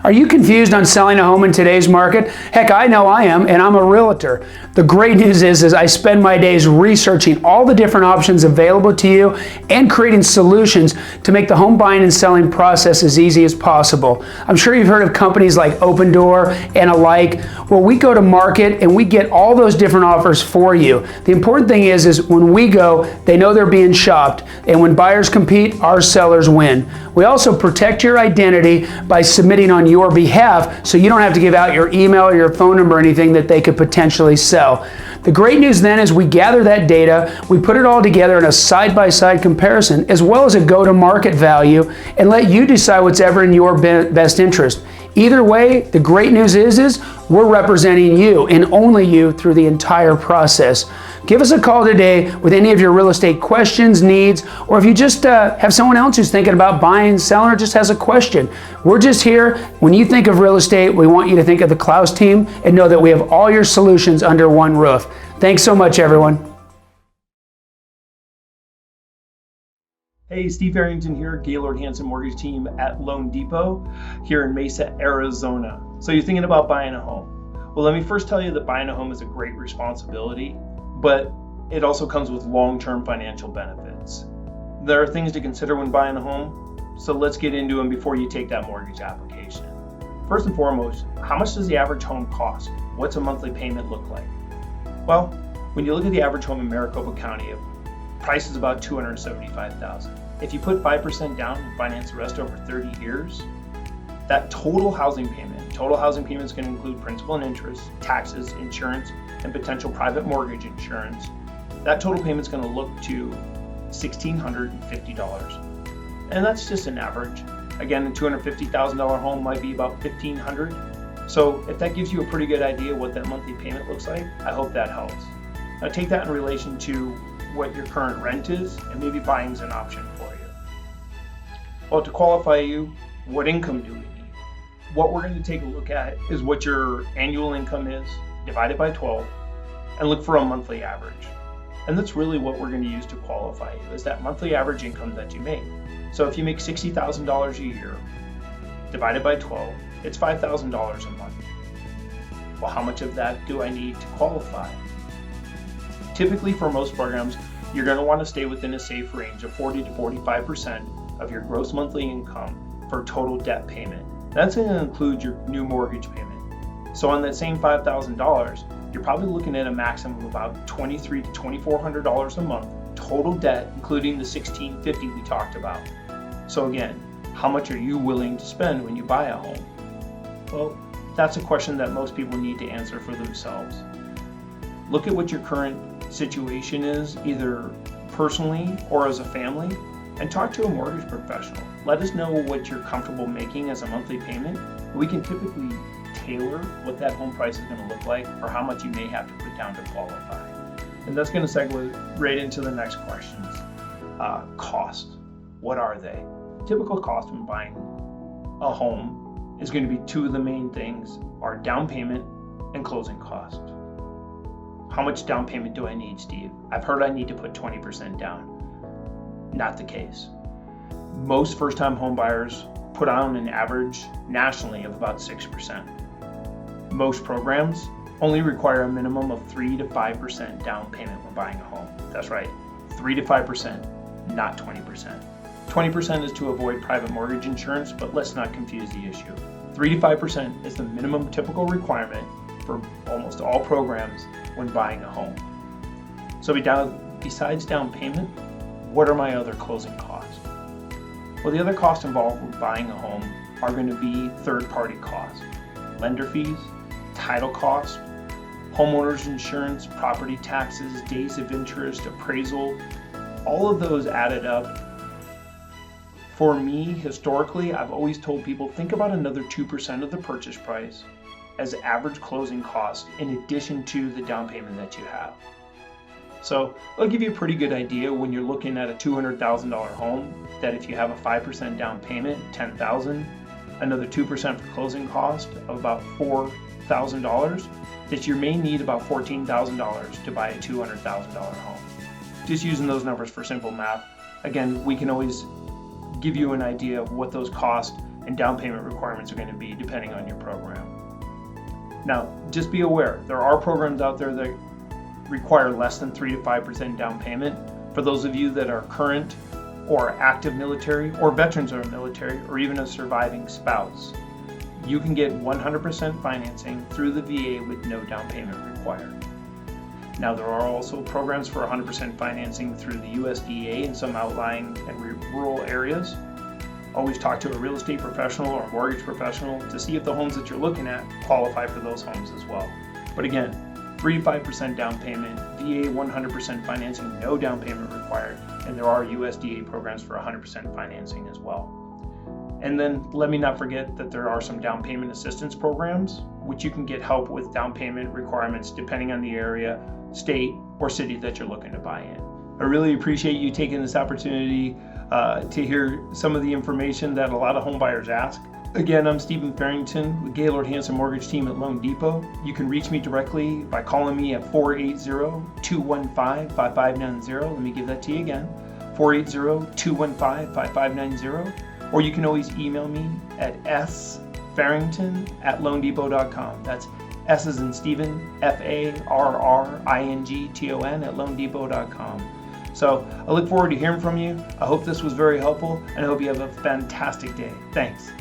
Are you confused on selling a home in today's market? Heck, I know I am, and I'm a realtor. The great news is I spend my days researching all the different options available to you and creating solutions to make the home buying and selling process as easy as possible. I'm sure you've heard of companies like Open Door and alike. Well, we go to market and we get all those different offers for you. The important thing is when we go, they know they're being shopped, and when buyers compete, our sellers win. We also protect your identity by submitting on your behalf, so you don't have to give out your email or your phone number or anything that they could potentially sell. The great news then is we gather that data, we put it all together in a side-by-side comparison, as well as a go-to-market value, and let you decide what's ever in your best interest. Either way, the great news is we're representing you and only you through the entire process. Give us a call today with any of your real estate questions, needs, or if you just have someone else who's thinking about buying, selling, or just has a question. We're just here. When you think of real estate, we want you to think of the Klaus Team and know that we have all your solutions under one roof. Thanks so much, everyone. Hey, Steve Harrington here, Gaylord Hanson Mortgage Team at Loan Depot here in Mesa, Arizona. So you're thinking about buying a home. Well, let me first tell you that buying a home is a great responsibility, but it also comes with long-term financial benefits. There are things to consider when buying a home, so let's get into them before you take that mortgage application. First and foremost, how much does the average home cost? What's a monthly payment look like? Well, when you look at the average home in Maricopa County, price is about $275,000. If you put 5% down and finance the rest over 30 years, that total housing payment is going to include principal and interest, taxes, insurance, and potential private mortgage insurance. That total payment is going to look to $1,650. And that's just an average. Again, a $250,000 home might be about $1,500. So if that gives you a pretty good idea what that monthly payment looks like, I hope that helps. Now take that in relation to what your current rent is, and maybe buying is an option for you. Well, to qualify you, what income do we need? What we're going to take a look at is what your annual income is, divided by 12, and look for a monthly average. And that's really what we're going to use to qualify you, is that monthly average income that you make. So if you make $60,000 a year, divided by 12, it's $5,000 a month. Well, how much of that do I need to qualify? Typically for most programs, you're going to want to stay within a safe range of 40 to 45% of your gross monthly income for total debt payment. That's going to include your new mortgage payment. So on that same $5,000, you're probably looking at a maximum of about $2,300 to $2,400 a month total debt, including the $1,650 we talked about. So again, how much are you willing to spend when you buy a home? Well, that's a question that most people need to answer for themselves. Look at what your current situation is, either personally or as a family, and talk to a mortgage professional. Let us know what you're comfortable making as a monthly payment. We can typically tailor what that home price is going to look like or how much you may have to put down to qualify. And that's going to segue right into the next questions. Cost. What are they? Typical cost when buying a home is going to be two of the main things, are down payment and closing cost. How much down payment do I need, Steve? I've heard I need to put 20% down. Not the case. Most first-time home buyers put on an average nationally of about 6%. Most programs only require a minimum of 3 to 5% down payment when buying a home. That's right, 3 to 5%, not 20%. 20% is to avoid private mortgage insurance, but let's not confuse the issue. 3 to 5% is the minimum typical requirement for almost all programs when buying a home. So besides down payment, what are my other closing costs? Well, the other costs involved with buying a home are going to be third-party costs, lender fees, title costs, homeowners insurance, property taxes, days of interest, appraisal. All of those added up. For me, historically, I've always told people, think about another 2% of the purchase price as average closing cost in addition to the down payment that you have. So it'll give you a pretty good idea when you're looking at a $200,000 home that if you have a 5% down payment, $10,000, another 2% for closing cost of about $4,000, that you may need about $14,000 to buy a $200,000 home. Just using those numbers for simple math. Again, we can always give you an idea of what those costs and down payment requirements are going to be depending on your program. Now, just be aware, there are programs out there that require less than 3 to 5% down payment. For those of you that are current or active military, or veterans of the military, or even a surviving spouse, you can get 100% financing through the VA with no down payment required. Now, there are also programs for 100% financing through the USDA in some outlying and rural areas. Always talk to a real estate professional or a mortgage professional to see if the homes that you're looking at qualify for those homes as well. But again, 3 to 5% down payment, VA 100% financing, no down payment required, and there are USDA programs for 100% financing as well. And then let me not forget that there are some down payment assistance programs, which you can get help with down payment requirements depending on the area, state, or city that you're looking to buy in. I really appreciate you taking this opportunity to hear some of the information that a lot of home buyers ask. Again, I'm Stephen Farrington with Gaylord Hanson Mortgage Team at Loan Depot. You can reach me directly by calling me at 480-215-5590. Let me give that to you again, 480-215-5590. Or you can always email me at sfarrington@loandepot.com. That's S as in Stephen, FARRINGTON at loandepot.com. So I look forward to hearing from you. I hope this was very helpful, and I hope you have a fantastic day. Thanks.